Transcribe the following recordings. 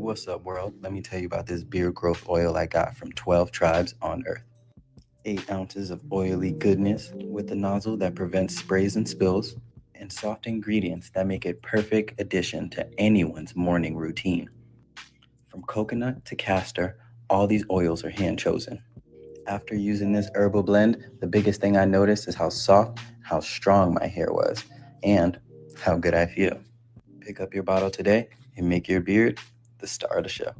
What's up, world? Let me tell you about this beard growth oil I got from 12 tribes on Earth. 8 ounces of oily goodness with a nozzle that prevents sprays and spills, and soft ingredients that make it perfect addition to anyone's morning routine. From coconut to castor, all these oils are hand chosen. After using this herbal blend, the biggest thing I noticed is how soft, how strong my hair was, and how good I feel. Pick up your bottle today and make your beard the star of the show.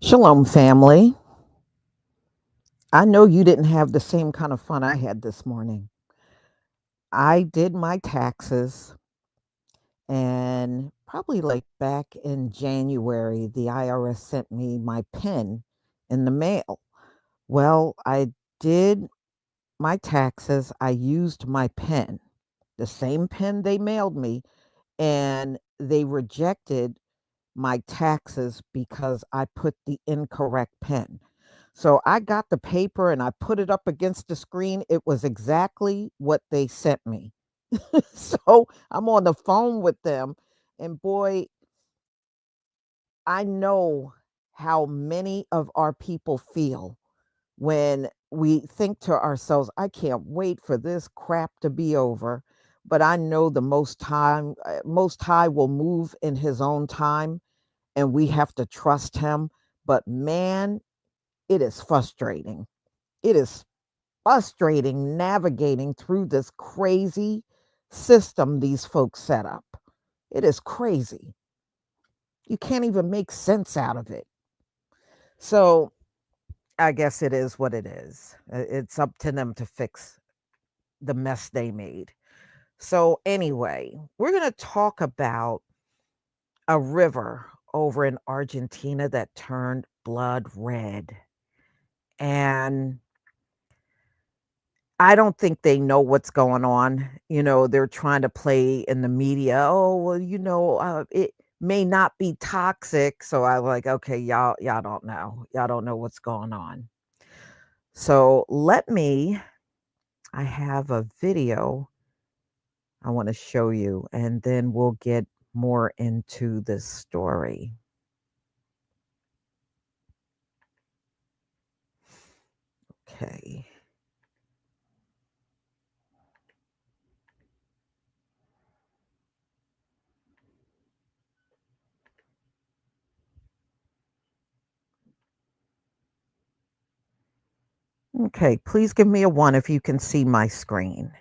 Shalom, family. I know you didn't have the same kind of fun I had this morning. I did my taxes, and probably like back in January, the IRS sent me my PIN in the mail. Well, I did my taxes. I used my PIN, the same PIN they mailed me, and they rejected my taxes because I put the incorrect PIN. So I got the paper and I put it up against the screen. It was exactly what they sent me. So I'm on the phone with them, and boy, I know how many of our people feel when we think to ourselves, I can't wait for this crap to be over. But I know the most high will move in his own time, and we have to trust him. But man, it is frustrating. It is frustrating navigating through this crazy system these folks set up. It is crazy. You can't even make sense out of it. So I guess it is what it is. It's up to them to fix the mess they made. So, anyway, we're going to talk about a river over in Argentina that turned blood red. And I don't think they know what's going on. They're trying to play in the media. Oh, well, it may not be toxic. So I like, okay, y'all don't know. Y'all don't know what's going on. So I have a video I want to show you, and then we'll get more into this story. Okay. Okay, please give me a 1 if you can see my screen.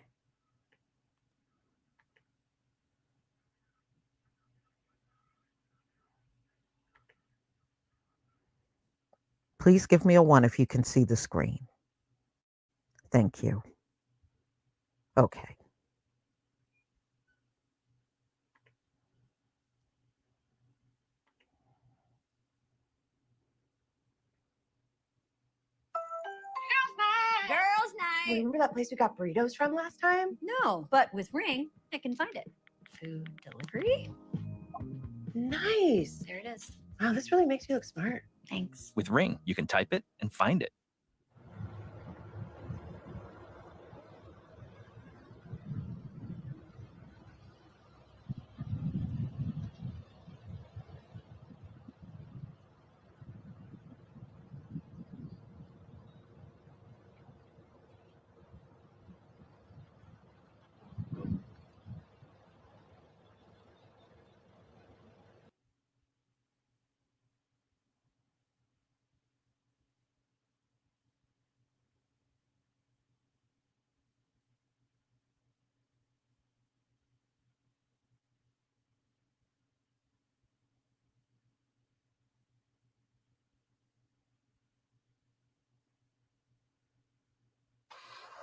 Please give me a 1 if you can see the screen. Thank you. Okay. Girls' night. Remember that place we got burritos from last time? No, but with Ring, I can find it. Food delivery? Nice. There it is. Wow, this really makes you look smart. Thanks. With Ring, you can type it and find it.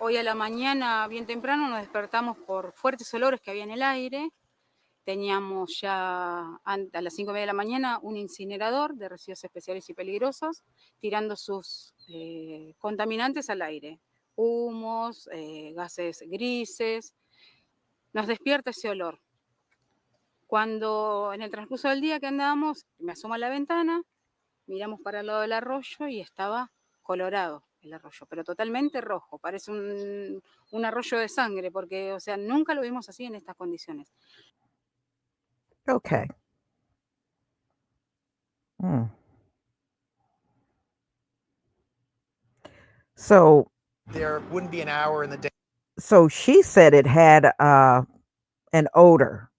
Hoy a la mañana, bien temprano, nos despertamos por fuertes olores que había en el aire. Teníamos ya a las 5:30 de la mañana un incinerador de residuos especiales y peligrosos tirando sus contaminantes al aire. Humos, gases grises. Nos despierta ese olor. Cuando en el transcurso del día que andábamos, me asomo a la ventana, miramos para el lado del arroyo y estaba colorado el arroyo, pero totalmente rojo, parece un arroyo de sangre, porque, o sea, nunca lo vimos así en estas condiciones. Okay. Mm. So There wouldn't be an hour in the day. so she said it had an odor,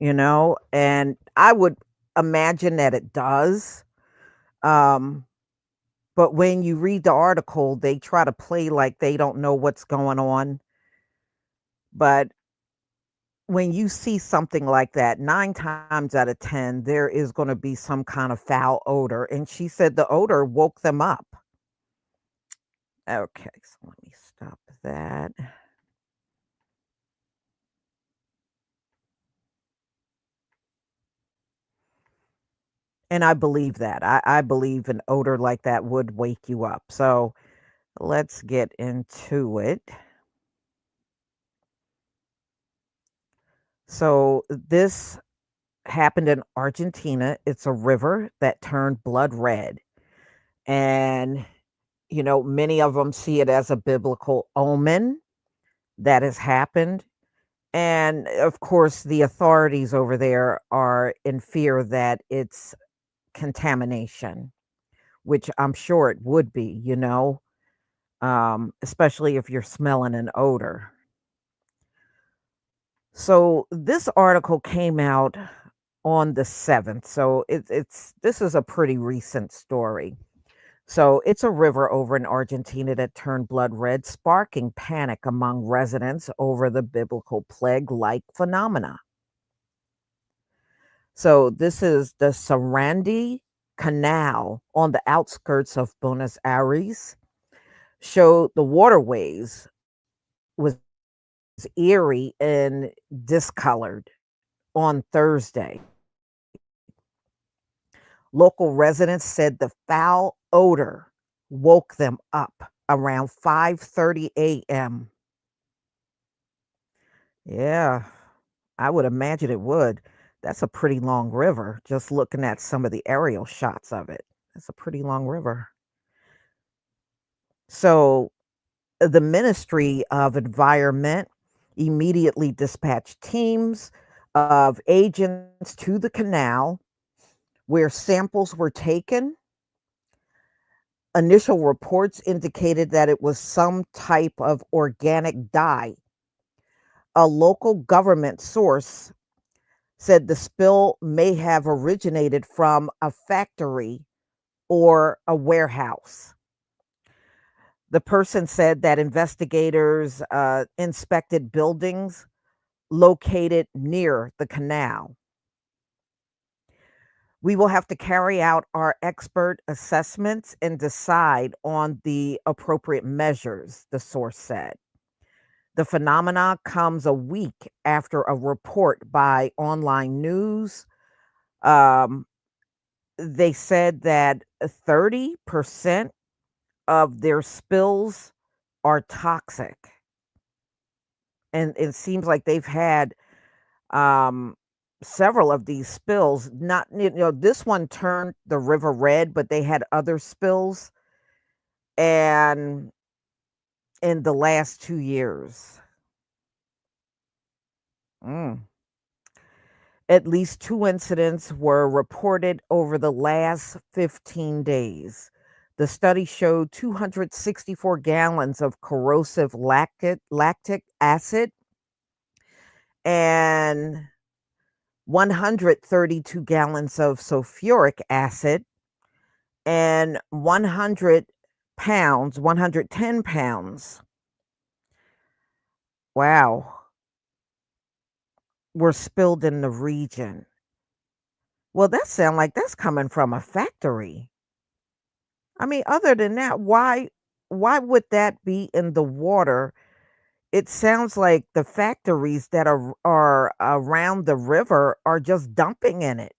and I would imagine that it does. Um, but when you read the article, they try to play like they don't know what's going on. But when you see something like that, 9 times out of 10, there is going to be some kind of foul odor. And she said the odor woke them up. Okay, so let me stop that. And I believe that. I believe an odor like that would wake you up. So let's get into it. So this happened in Argentina. It's a river that turned blood red. And, many of them see it as a biblical omen that has happened. And of course, the authorities over there are in fear that it's contamination, which I'm sure it would be, especially if you're smelling an odor. So this article came out on the 7th. So this is a pretty recent story. So it's a river over in Argentina that turned blood red, sparking panic among residents over the biblical plague-like phenomena. So this is the Sarandi Canal on the outskirts of Buenos Aires. Showed the waterways was eerie and discolored on Thursday. Local residents said the foul odor woke them up around 5:30 a.m. Yeah, I would imagine it would. That's a pretty long river, just looking at some of the aerial shots of it. That's a pretty long river. So, the Ministry of Environment immediately dispatched teams of agents to the canal where samples were taken. Initial reports indicated that it was some type of organic dye. A local government source said the spill may have originated from a factory or a warehouse. The person said that investigators inspected buildings located near the canal. We will have to carry out our expert assessments and decide on the appropriate measures, the source said. The phenomena comes a week after a report by online news. Um, they said that 30% of their spills are toxic. And it seems like they've had um, several of these spills. Not, this one turned the river red, but they had other spills. And in the last 2 years. Mm. At least 2 incidents were reported over the last 15 days. The study showed 264 gallons of corrosive lactic acid and 132 gallons of sulfuric acid and 110 pounds. Wow. Were spilled in the region. Well, that sounds like that's coming from a factory. I mean, other than that, why why would that be in the water? It sounds like the factories that are around the river are just dumping in it.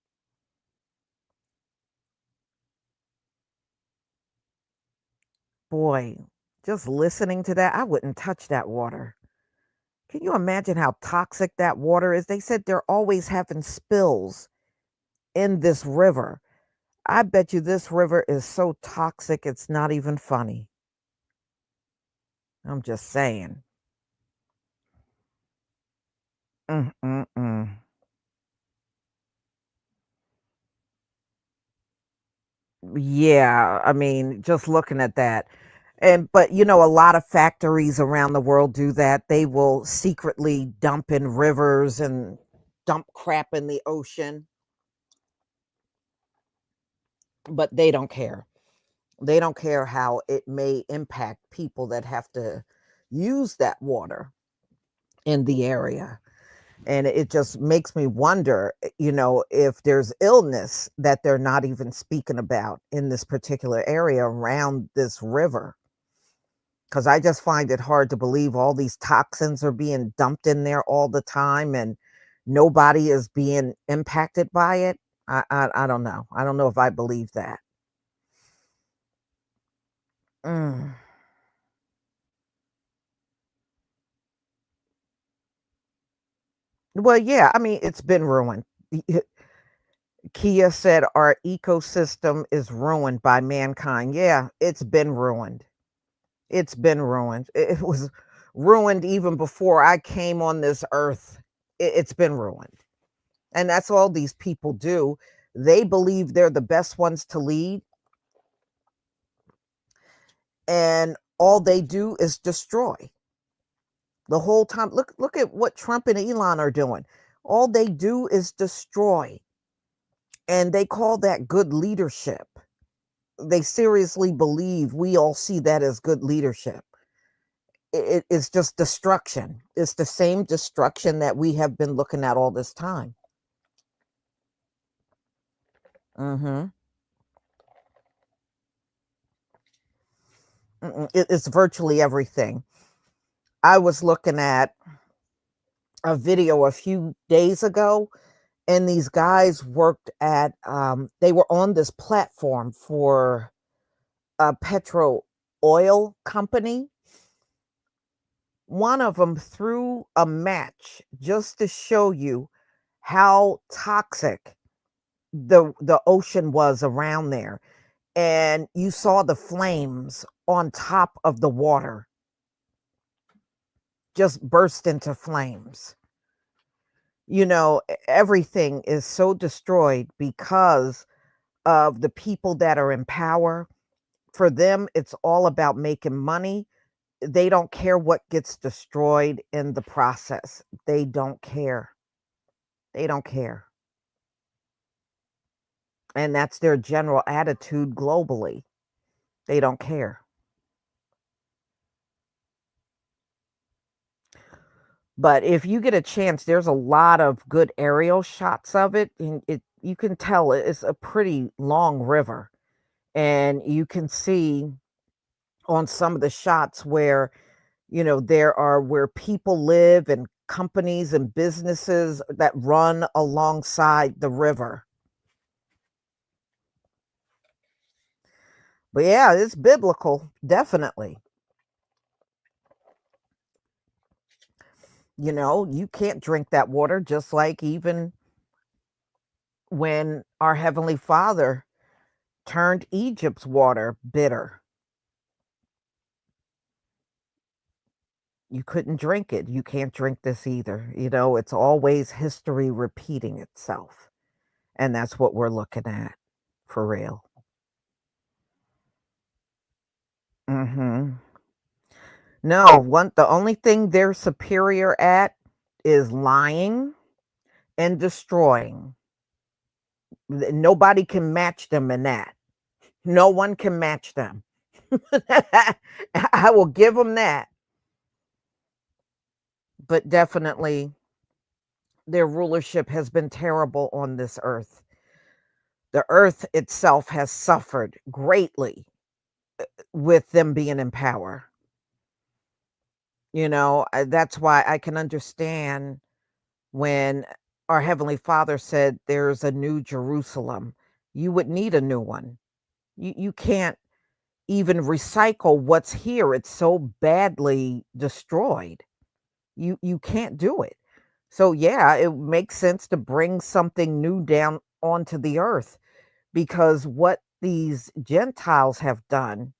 Boy, just listening to that, I wouldn't touch that water. Can you imagine how toxic that water is? They said they're always having spills in this river. I bet you this river is so toxic, it's not even funny. I'm just saying. Mm-mm-mm. Yeah, I mean, just looking at that. And but a lot of factories around the world do that. They will secretly dump in rivers and dump crap in the ocean, but they don't care. They don't care how it may impact people that have to use that water in the area. And it just makes me wonder, if there's illness that they're not even speaking about in this particular area around this river. Because I just find it hard to believe all these toxins are being dumped in there all the time and nobody is being impacted by it. I don't know. I don't know if I believe that. Mm. Well, yeah, I mean, it's been ruined. Kia said our ecosystem is ruined by mankind. Yeah, it's been ruined. It's been ruined. It was ruined even before I came on this earth. It's been ruined. And that's all these people do. They believe they're the best ones to lead, and all they do is destroy the whole time. Look at what Trump and Elon are doing. All they do is destroy. And they call that good leadership. They seriously believe we all see that as good leadership. It's just destruction. It's the same destruction that we have been looking at all this time. Mm-hmm. It's virtually everything. I was looking at a video a few days ago, and these guys worked at, they were on this platform for a petro oil company. One of them threw a match just to show you how toxic the ocean was around there. And you saw the flames on top of the water just burst into flames. Everything is so destroyed because of the people that are in power. For them, it's all about making money. They don't care what gets destroyed in the process. They don't care. They don't care. And that's their general attitude globally. They don't care. But if you get a chance, there's a lot of good aerial shots of it, and you can tell it's a pretty long river. And you can see on some of the shots where, there are where people live and companies and businesses that run alongside the river. But yeah, it's biblical, definitely. You can't drink that water, just like even when our Heavenly Father turned Egypt's water bitter. You couldn't drink it. You can't drink this either. It's always history repeating itself. And that's what we're looking at for real. Mhm. No, the only thing they're superior at is lying and destroying. Nobody can match them in that. No one can match them. I will give them that. But definitely their rulership has been terrible on this earth. The earth itself has suffered greatly with them being in power. That's why I can understand when our Heavenly Father said there's a new Jerusalem. You would need a new one. You can't even recycle what's here. It's so badly destroyed. You can't do it. So yeah, it makes sense to bring something new down onto the earth, because what these Gentiles have done,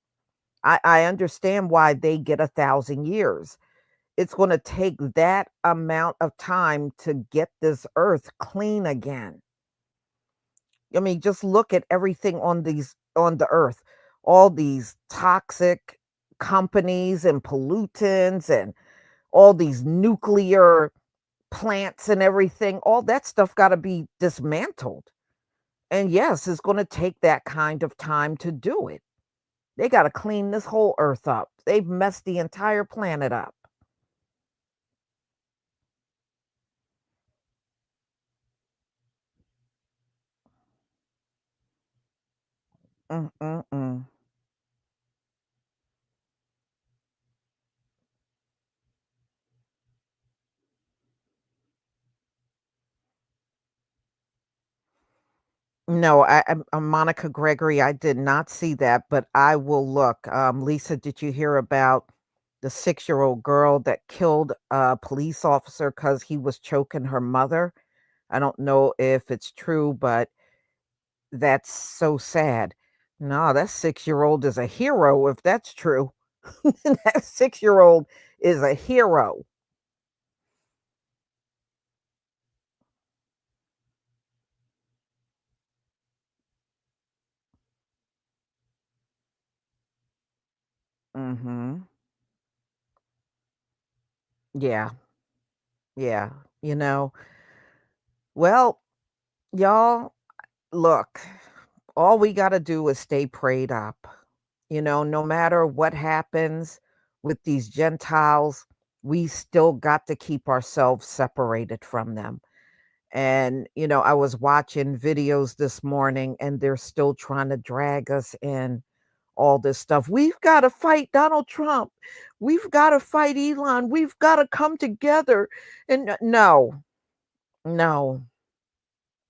I understand why they get 1,000 years. It's going to take that amount of time to get this earth clean again. I mean, just look at everything on the earth, all these toxic companies and pollutants and all these nuclear plants and everything. All that stuff got to be dismantled. And yes, it's going to take that kind of time to do it. They got to clean this whole earth up. They've messed the entire planet up. Mm-mm-mm. No, Monica Gregory, I did not see that, but I will look. Lisa, did you hear about the 6-year-old girl that killed a police officer because he was choking her mother? I don't know if it's true, but that's so sad. No, that 6-year-old is a hero if that's true. That 6-year-old is a hero. Mhm. Yeah. Yeah. You know, well, y'all, look, all we got to do is stay prayed up. No matter what happens with these Gentiles, we still got to keep ourselves separated from them. And, I was watching videos this morning and they're still trying to drag us in all this stuff. We've got to fight Donald Trump. We've got to fight Elon. We've got to come together. And no, no,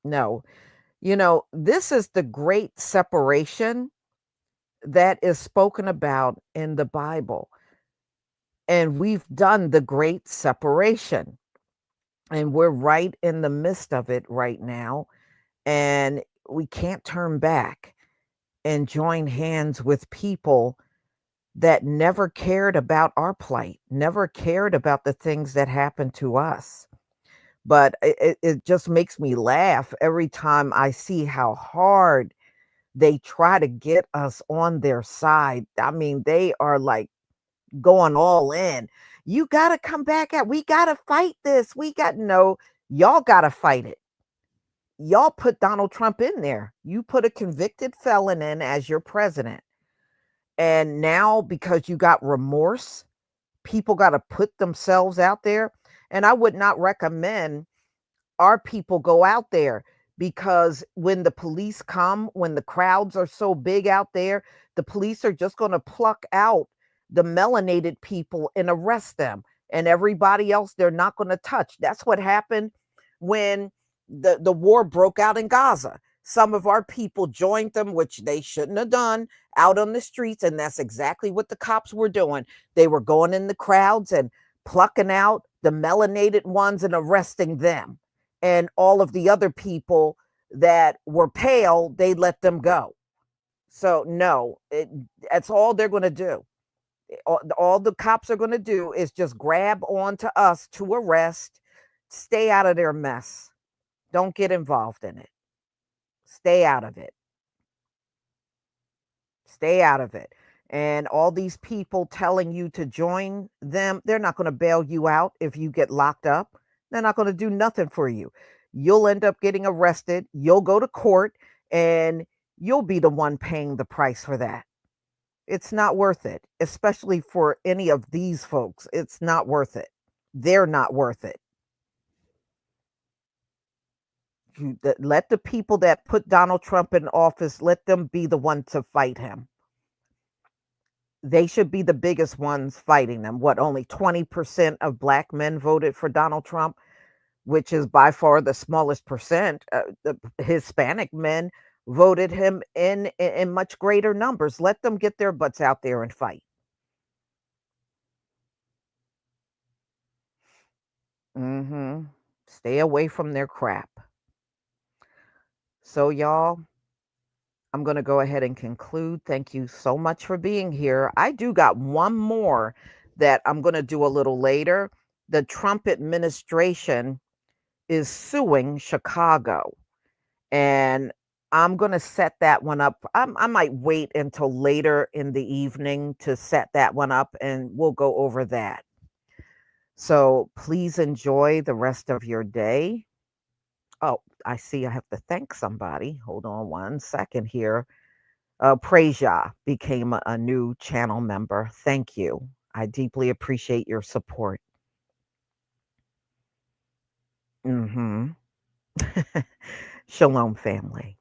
no. This is the great separation that is spoken about in the Bible. And we've done the great separation. And we're right in the midst of it right now. And we can't turn back and join hands with people that never cared about our plight, never cared about the things that happened to us. But it just makes me laugh every time I see how hard they try to get us on their side. I mean, they are like going all in. You got to come back at, we got to fight this. No, y'all got to fight it. Y'all put Donald Trump in there. You put a convicted felon in as your president. And now, because you got remorse, people got to put themselves out there. And I would not recommend our people go out there, because when the police come, when the crowds are so big out there, the police are just going to pluck out the melanated people and arrest them, and everybody else they're not going to touch. That's what happened when the war broke out in Gaza. Some of our people joined them, which they shouldn't have done, out on the streets, and that's exactly what the cops were doing. They were going in the crowds and plucking out the melanated ones and arresting them, and all of the other people that were pale, they let them go. So no, that's all they're going to do. All the cops are going to do is just grab onto us to arrest. Stay out of their mess. Don't get involved in it. Stay out of it. Stay out of it. And all these people telling you to join them, they're not going to bail you out if you get locked up. They're not going to do nothing for you. You'll end up getting arrested. You'll go to court and you'll be the one paying the price for that. It's not worth it, especially for any of these folks. It's not worth it. They're not worth it. Let the people that put Donald Trump in office, let them be the one to fight him. they should be the biggest ones fighting them. What, only 20% of black men voted for Donald Trump, which is by far the smallest percent. The Hispanic men voted him in much greater numbers. Let them get their butts out there and fight. Stay away from their crap. So, y'all, I'm going to go ahead and conclude. Thank you so much for being here. I do got one more that I'm going to do a little later. The Trump administration is suing Chicago, and I'm going to set that one up. I might wait until later in the evening to set that one up, and we'll go over that. So please enjoy the rest of your day. Oh, I see I have to thank somebody. Hold on one second here. Preja became a new channel member. Thank you. I deeply appreciate your support. Shalom, family.